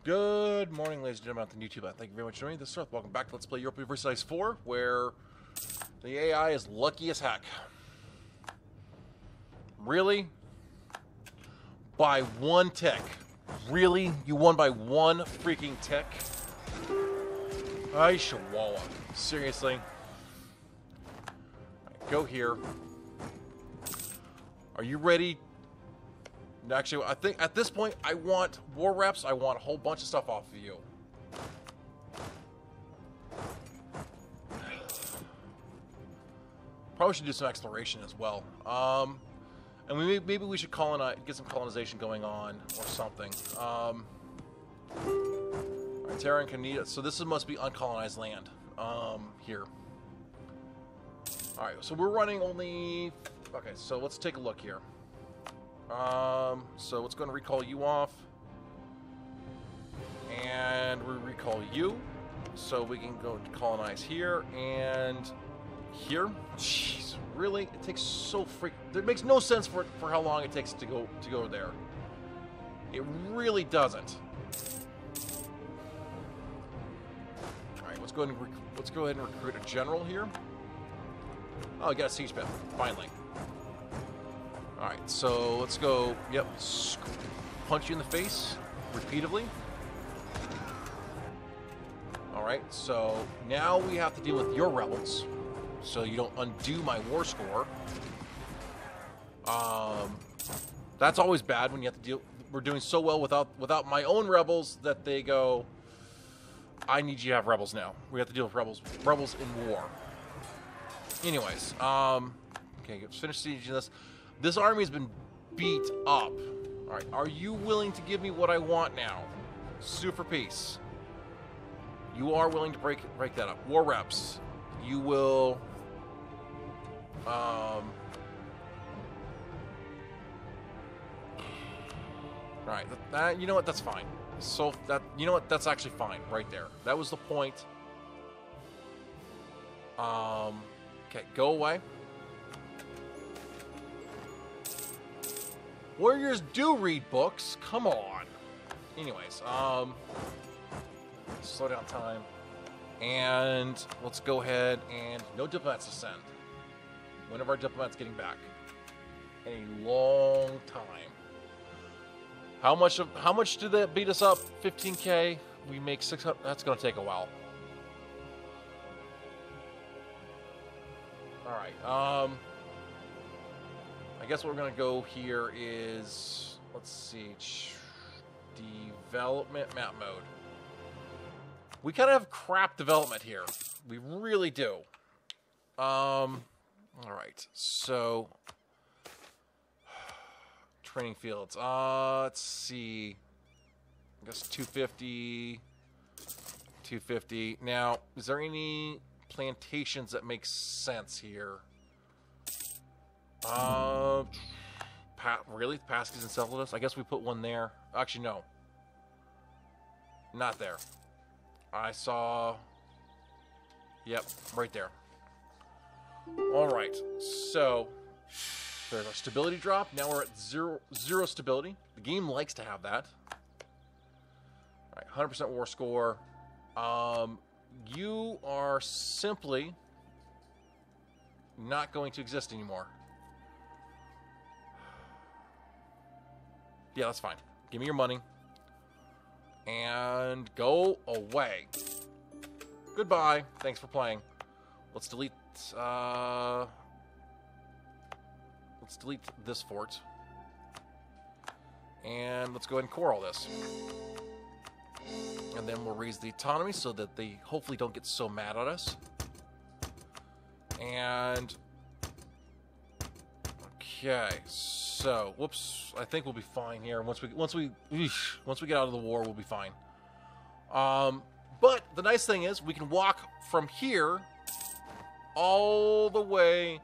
Good morning, ladies and gentlemen, out on YouTube. Thank you very much for joining me. TheCiroth. Welcome back to Let's Play Europa Universalis 4, where the AI is lucky as heck. Really? By one tick. Really? You won by one freaking tick? Ay, chihuahua. Seriously? Right, go here. Are you ready? Actually, I think at this point, I want war reps. I want a whole bunch of stuff off of you. Probably should do some exploration as well. And maybe we should get some colonization going on or something. Right, Terra Incognita. So this must be uncolonized land. Here. All right. So we're running only. Okay. So let's take a look here. So let's go and recall you off. And we recall you. So we can go to colonize here and here. Jeez, really? It takes so it makes no sense for how long it takes to go there. It really doesn't. Alright, let's go ahead and recruit a general here. Oh, I got a siege ship, finally. Alright, so let's go, yep, punch you in the face repeatedly. Alright, so now we have to deal with your rebels, so you don't undo my war score. That's always bad when you have to deal, we're doing so well without my own rebels that they go, I need you to have rebels now. We have to deal with rebels in war. Anyways, okay, let's finish sieging this. This army has been beat up. Alright, are you willing to give me what I want now? Sue for peace. You are willing to break that up. War reps. You will... Alright, you know what? That's fine. So, you know what? That's actually fine right there. That was the point. Okay, go away. Warriors do read books. Come on. Anyways, slow down time. And let's go ahead and no diplomats to send. When are our diplomats getting back? In a long time. How much did that beat us up? 15K. We make 600. That's going to take a while. All right. I guess what we're going to go here is, let's see, development map mode. We kind of have crap development here. We really do. All right, so training fields. Let's see. I guess 250. 250. Now, is there any plantations that make sense here? Really? Paskis and Cephalus? I guess we put one there. Actually, no. Not there. I saw... Yep, right there. Alright, so... There's a stability drop. Now we're at zero stability. The game likes to have that. Alright, 100% war score. You are simply not going to exist anymore. Yeah, that's fine. Give me your money. And go away. Goodbye. Thanks for playing. Let's delete... let's delete this fort. And let's go ahead and core all this. And then we'll raise the autonomy so that they hopefully don't get so mad at us. And... Okay, so whoops. I think we'll be fine here. Once we get out of the war, we'll be fine. But the nice thing is we can walk from here all the way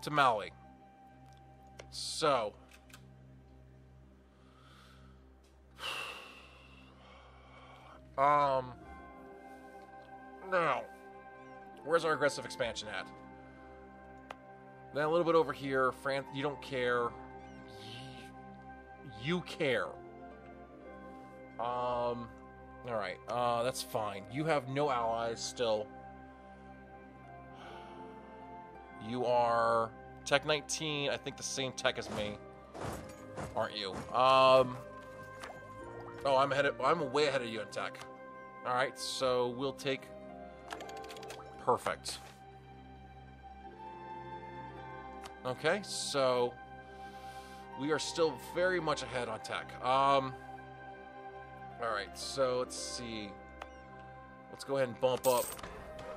to Maui. So now where's our aggressive expansion at? Then a little bit over here, France, you don't care. You care. Alright, that's fine. You have no allies still. You are Tech 19, I think the same tech as me. Aren't you? Oh, I'm way ahead of you in tech. Alright, so we'll take... Perfect. Okay, so... We are still very much ahead on tech. Alright, so let's see. Let's go ahead and bump up.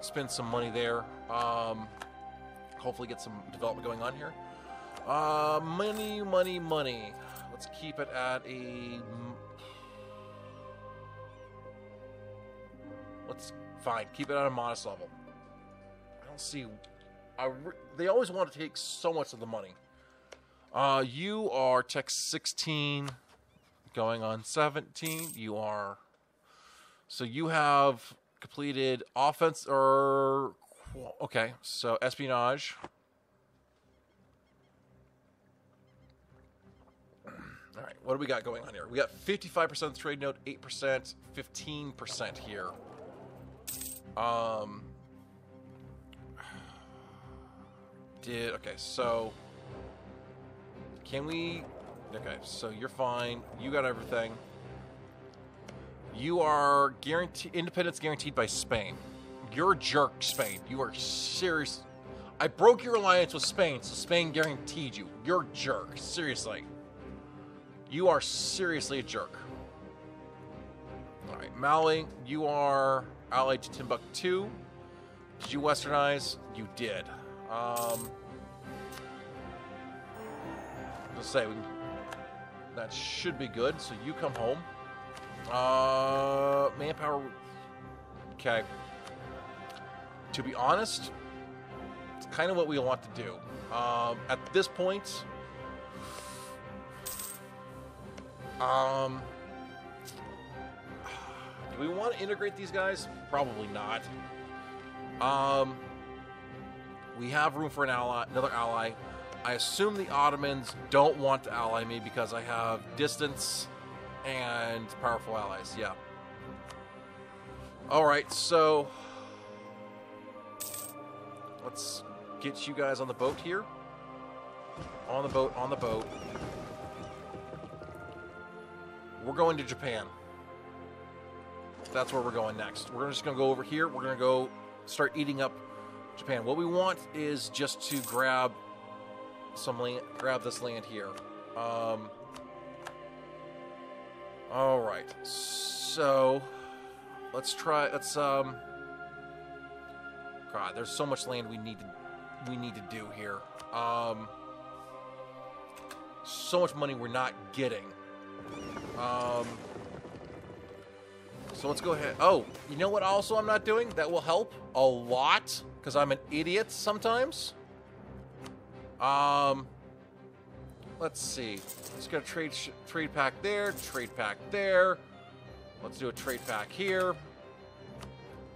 Spend some money there. Hopefully get some development going on here. Money, money, money. Let's keep it at a... Fine, keep it at a modest level. I don't see... they always want to take so much of the money. You are Tech 16, going on 17. You are... So you have completed offense, or... Okay, so espionage. All right, what do we got going on here? We got 55% of the trade node, 8%, 15% here. Okay, so can we... Okay, so you're fine. You got everything. You are guaranteed... Independence guaranteed by Spain. You're a jerk, Spain. You are serious. I broke your alliance with Spain, so Spain guaranteed you. You're a jerk. Seriously. You are seriously a jerk. Alright, Mali, you are allied to Timbuktu. Did you westernize? You did. Let's say that should be good. So you come home. Manpower. Okay. To be honest, it's kind of what we want to do. At this point, do we want to integrate these guys? Probably not. We have room for another ally. I assume the Ottomans don't want to ally me because I have distance and powerful allies. Yeah. All right, so let's get you guys on the boat here. On the boat, on the boat. We're going to Japan. That's where we're going next. We're just going to go over here. We're going to go start eating up Japan. What we want is just to grab some land, grab this land here. All right. So let's try. God, there's so much land we need to do here. So much money we're not getting. So let's go ahead. Oh, you know what also I'm not doing? That will help a lot, because I'm an idiot sometimes. Let's see. Let's get a trade pack there, trade pack there. Let's do a trade pack here.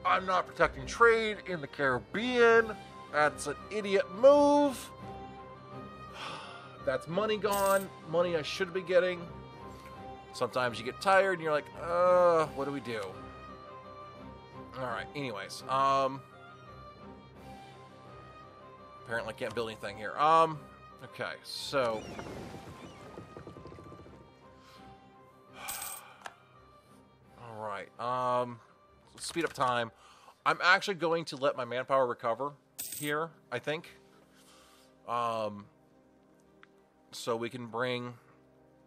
I'm not protecting trade in the Caribbean. That's an idiot move. That's money gone. Money I should be getting. Sometimes you get tired and you're like, what do we do? Alright, anyways. Apparently can't build anything here. Okay, so alright, let's speed up time. I'm actually going to let my manpower recover here, I think. So we can bring...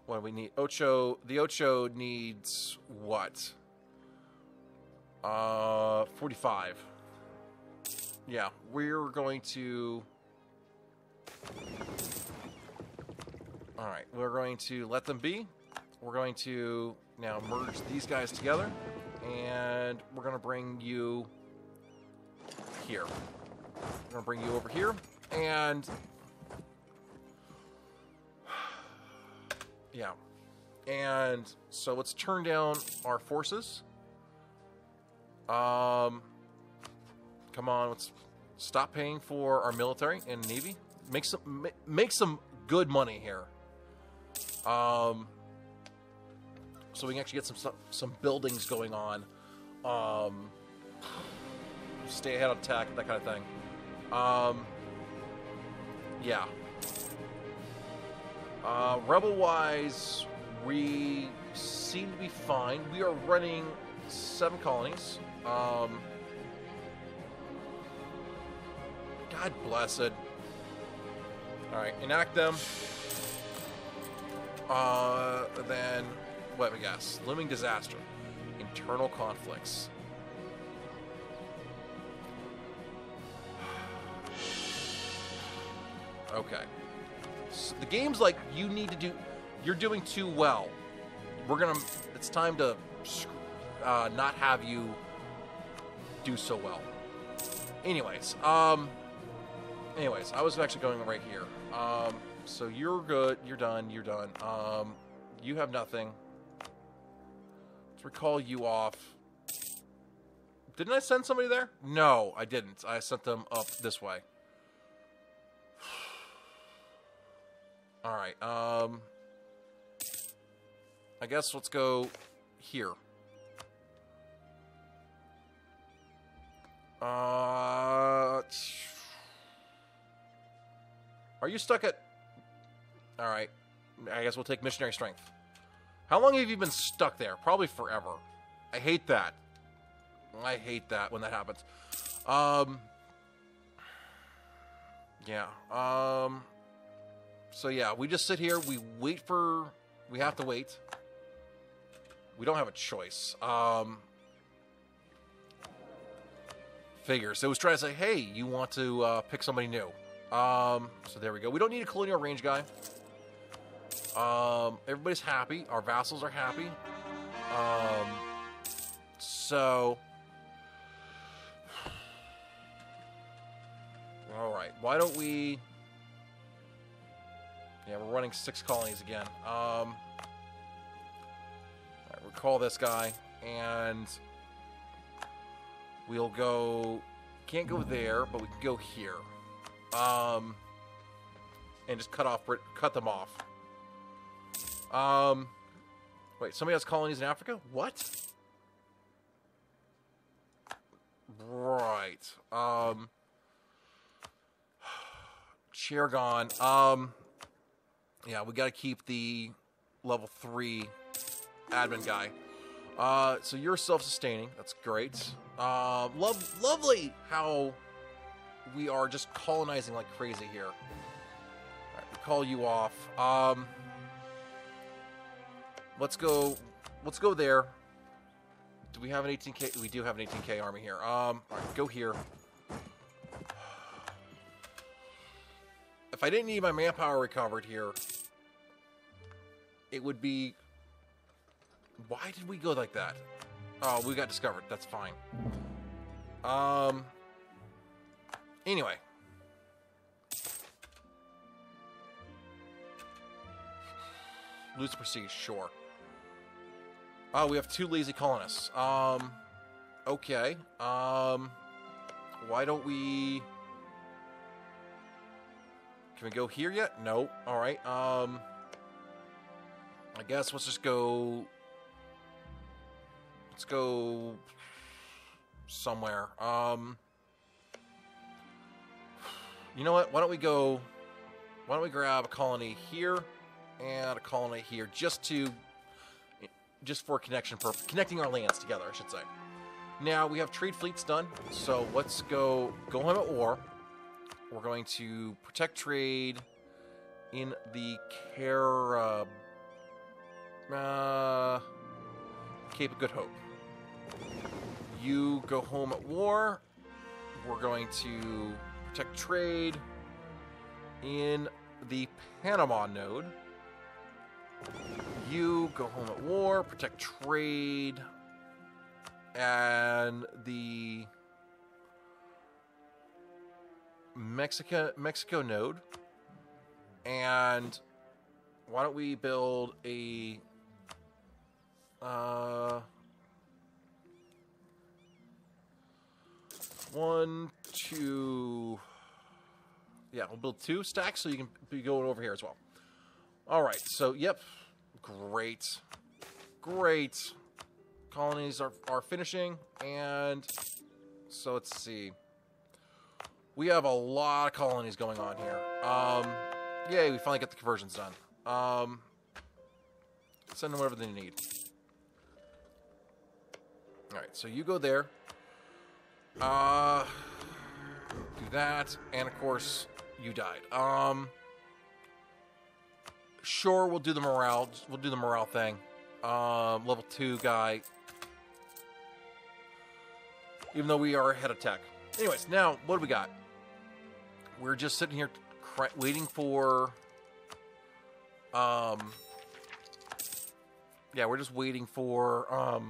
What do we need? Ocho. The Ocho needs what? 45. Yeah, we're going to... Alright, we're going to let them be. We're going to now merge these guys together. And we're going to bring you here. We're going to bring you over here. And... yeah. And so let's turn down our forces. Come on, let's stop paying for our military and navy. Make some good money here. So so we can actually get some buildings going on. Stay ahead of attack, that kind of thing. Yeah. Rebel-wise, we seem to be fine. We are running 7 colonies. God blessed. Alright, enact them. Then, what we got? Looming disaster. Internal conflicts. Okay. So the game's like, you need to do... You're doing too well. We're gonna... It's time to not have you do so well. Anyways, I was actually going right here. So you're good. You're done. You're done. You have nothing. Let's recall you off. Didn't I send somebody there? No, I didn't. I sent them up this way. Alright, I guess let's go here. Are you stuck at... Alright, I guess we'll take missionary strength. How long have you been stuck there? Probably forever. I hate that. I hate that when that happens. Yeah, so yeah, we just sit here, we wait for... We have to wait. We don't have a choice. Figures. It was trying to say, hey, you want to pick somebody new. So there we go. We don't need a colonial range guy. Everybody's happy. Our vassals are happy. So... Alright, why don't we... Yeah, we're running 6 colonies again. Alright, recall this guy, and we'll go... Can't go there, but we can go here. And just cut them off. Wait, somebody has colonies in Africa? What? Right. Chair gone. Yeah, we gotta keep the level 3 admin guy. So you're self-sustaining. That's great. Lovely how we are just colonizing like crazy here. Alright, we call you off. Let's go there. Do we have an 18K? We do have an 18K army here. Alright, go here. If I didn't need my manpower recovered here, it would be... Why did we go like that? Oh, we got discovered. That's fine. Anyway. Lose prestige, sure. Oh, we have 2 lazy colonists. Okay. Why don't we... Can we go here yet? No. Alright, I guess let's just go... Let's go... somewhere. You know what? Why don't we go... Why don't we grab a colony here and a colony here just for connecting our lands together, I should say. Now, we have trade fleets done, so let's go home at war. We're going to protect trade in the Cape of Good Hope. You go home at war. We're going to protect trade in the Panama node. You go home at war, protect trade, and the Mexico node. And why don't we build a 1, 2. Yeah, we'll build 2 stacks so you can be going over here as well. All right, so yep, great. Great. Colonies are finishing, and so let's see. We have a lot of colonies going on here. Yay, we finally got the conversions done. Send them whatever they need. Alright, so you go there. Do that, and of course, you died. Sure, we'll do the morale. We'll do the morale thing. Level 2 guy. Even though we are ahead of tech. Anyways, now, what do we got? We're just sitting here waiting for... yeah, we're just waiting for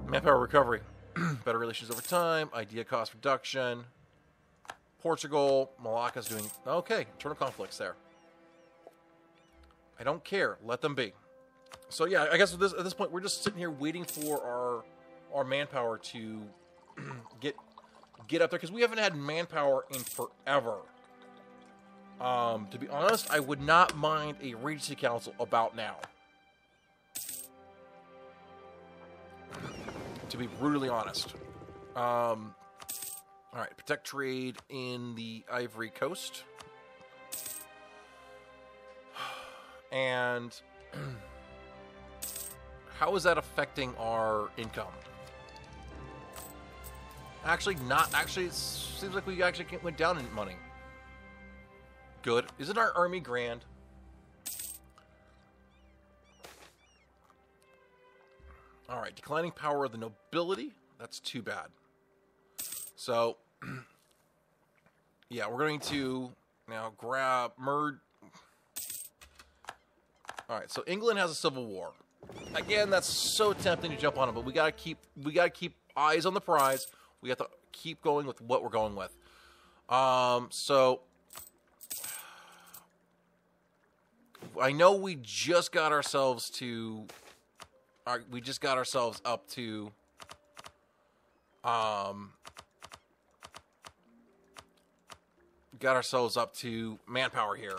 manpower recovery. Better relations over time. Idea cost reduction. Portugal. Malacca's doing... Okay, internal conflicts there. I don't care. Let them be. So yeah, I guess at this point, we're just sitting here waiting for our manpower to get up there, because we haven't had manpower in forever. To be honest, I would not mind a Regency Council about now. To be brutally honest. Alright, protect trade in the Ivory Coast. And how is that affecting our income? Actually, not. Actually, it seems like we actually went down in money. Good. Isn't our army grand? Alright, declining power of the nobility. That's too bad. So, yeah, we're going to now merge. Alright, so England has a civil war. Again, that's so tempting to jump on it, but we gotta keep eyes on the prize. We have to keep going with what we're going with. So I know we just got ourselves to up to manpower here.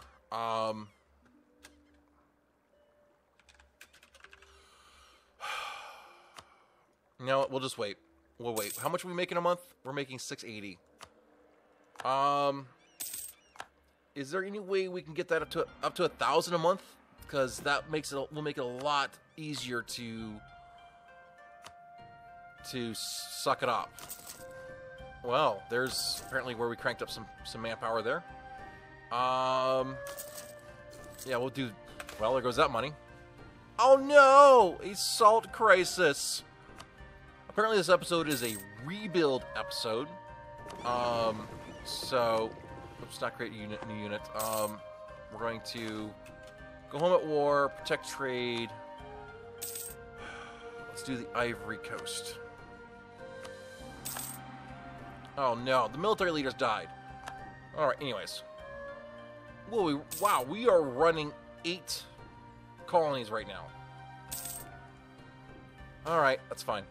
You know what? We'll just wait. We'll wait. How much are we making a month? We're making 680. Is there any way we can get that up to 1,000 a month? Because that will make it a lot easier to suck it up. Well, there's apparently where we cranked up some manpower there. Yeah, we'll do. Well, there goes that money. Oh no! A salt crisis. Apparently this episode is a rebuild episode. So, let's not create a new unit. We're going to go home at war, protect trade. Let's do the Ivory Coast. Oh no, the military leaders died. Alright, anyways. Wow, we are running 8 colonies right now. Alright, that's fine.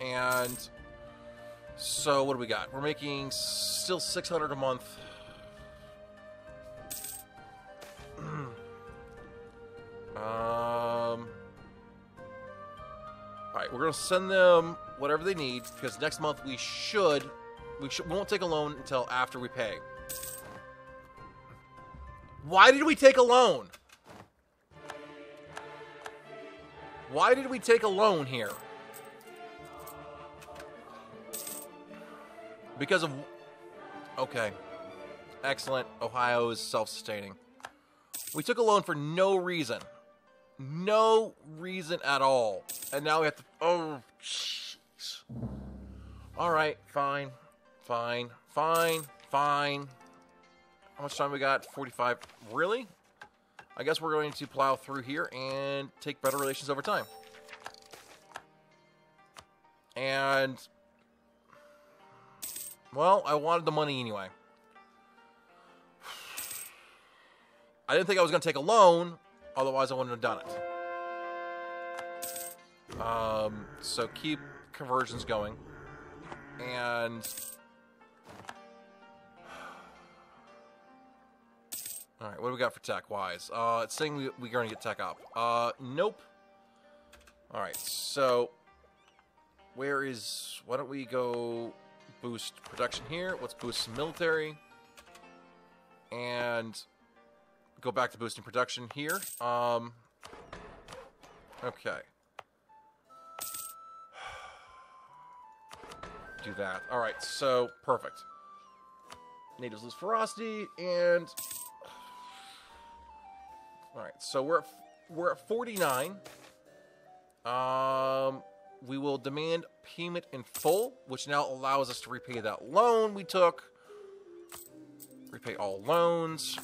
And so what do we got? We're making still 600 a month. Alright, we're gonna send them whatever they need, because next month we won't take a loan until after we pay. Why did we take a loan? Why did we take a loan here? Because of... Okay. Excellent. Ohio is self-sustaining. We took a loan for no reason. No reason at all. And now we have to... Oh, jeez. Alright, fine. Fine. Fine. Fine. How much time we got? 45. Really? I guess we're going to plow through here and take better relations over time. And... well, I wanted the money anyway. I didn't think I was going to take a loan, otherwise I wouldn't have done it. So keep conversions going. And... All right, what do we got for tech-wise? It's saying we're going to get tech up. Nope. All right, so where is... Why don't we go boost production here? Let's boost some military. And go back to boosting production here. Okay. Do that. All right, so perfect. Natives lose ferocity, and all right, so we're at 49. We will demand payment in full, which now allows us to repay that loan we took. Repay all loans.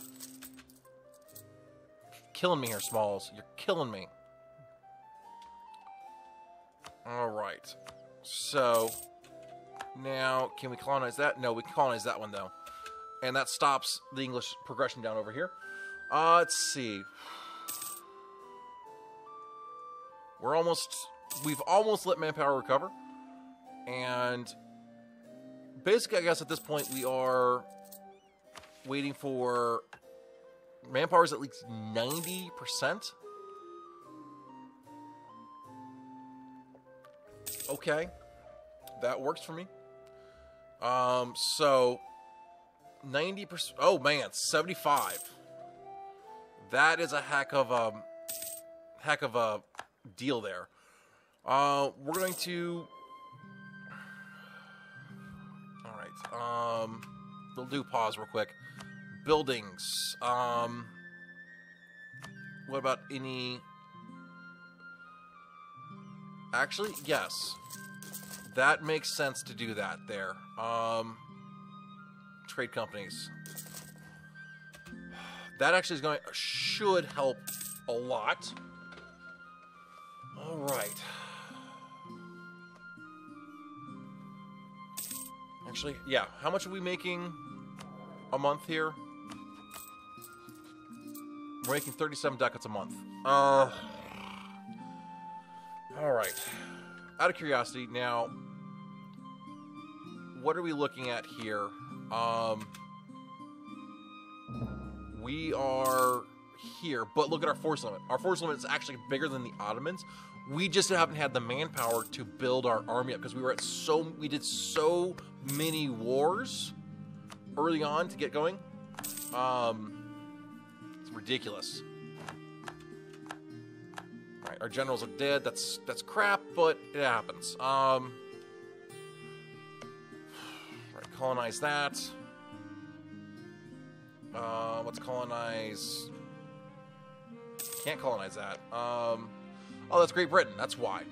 Killing me here, Smalls. You're killing me. All right. So now, can we colonize that? No, we can colonize that one though, and that stops the English progression down over here. Let's see. We've almost let manpower recover, and basically, I guess at this point we are waiting for manpower's at least 90%. Okay, that works for me. So 90%. Oh man, 75. That is a heck of a deal there. We're going to. All right. We'll do pause real quick. Buildings. What about any? Actually, yes. That makes sense to do that there. Trade companies. That actually should help a lot. All right. Actually, yeah. How much are we making a month here? We're making 37 ducats a month. All right. Out of curiosity, now, what are we looking at here? We are here, but look at our force limit. Our force limit is actually bigger than the Ottomans. We just haven't had the manpower to build our army up because we did so many wars early on to get going. It's ridiculous. All right, our generals are dead. That's crap, but it happens. Right, colonize that. Let's colonize. Can't colonize that. Oh, that's Great Britain. That's why.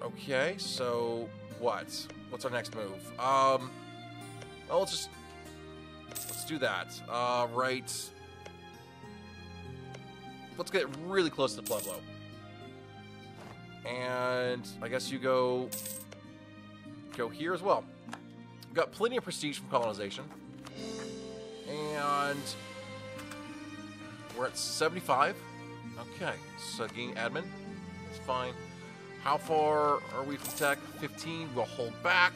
Okay, so what? What's our next move? Well, let's do that. Right. Let's get really close to Pueblo. And I guess you go here as well. We've got plenty of prestige from colonization. And we're at 75. Okay, so getting admin. It's fine. How far are we from tech? 15. We'll hold back.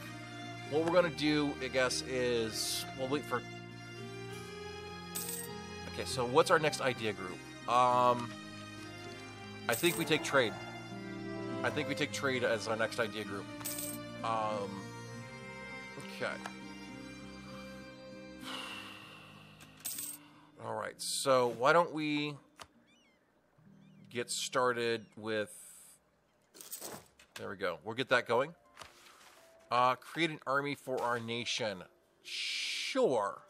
What we're going to do, I guess, is we'll wait for... Okay, so what's our next idea group? I think we take trade. I think we take trade as our next idea group. Okay. All right, so why don't we get started with... There we go. We'll get that going. Create an army for our nation. Sure.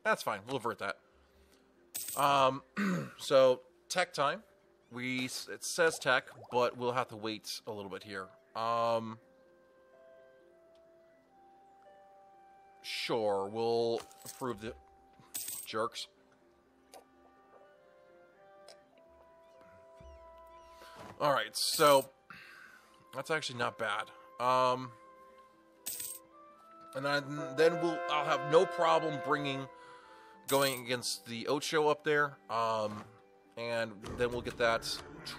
That's fine. We'll avert that. So, tech time. It says tech, but we'll have to wait a little bit here. Sure, we'll approve the jerks. All right, so that's actually not bad. And then I'll have no problem going against the Ocho up there. And then we'll get that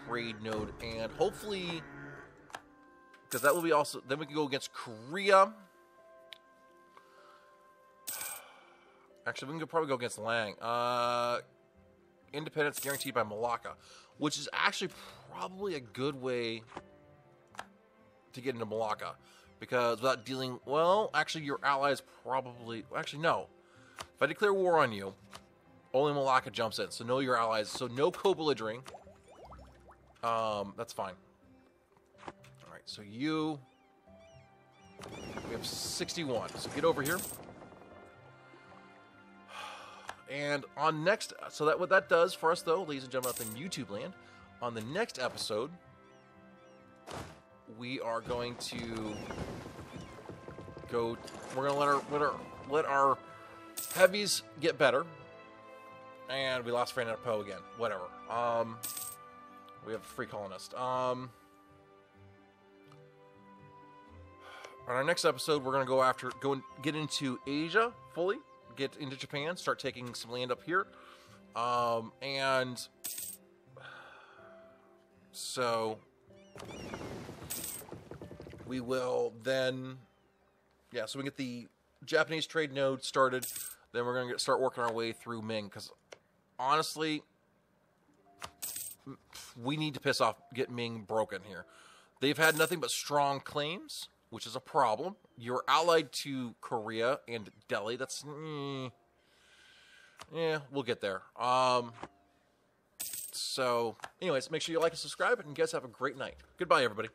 trade node, and hopefully because that will be also. Then we can go against Korea. Actually, we can probably go against Lang. Independence guaranteed by Malacca, which is actually probably a good way to get into Malacca, because without dealing, well, actually your allies probably, actually no. If I declare war on you, only Malacca jumps in, so know your allies, so no co-belligering. That's fine. All right, so you, we have 61, so get over here. And on next, so that what that does for us, though, ladies and gentlemen, up in YouTube land, on the next episode, we are going to go. We're gonna let our heavies get better, and we lost Fran Poe again. Whatever. We have a free colonist. On our next episode, we're gonna go and get into Asia fully. Get into Japan, start taking some land up here, and so we will then, yeah, so we get the Japanese trade node started, then we're going to start working our way through Ming, because honestly, we need to get Ming broken here. They've had nothing but strong claims, which is a problem. You're allied to Korea and Delhi. That's, yeah, we'll get there. So, anyways, make sure you like and subscribe, and you guys have a great night. Goodbye, everybody.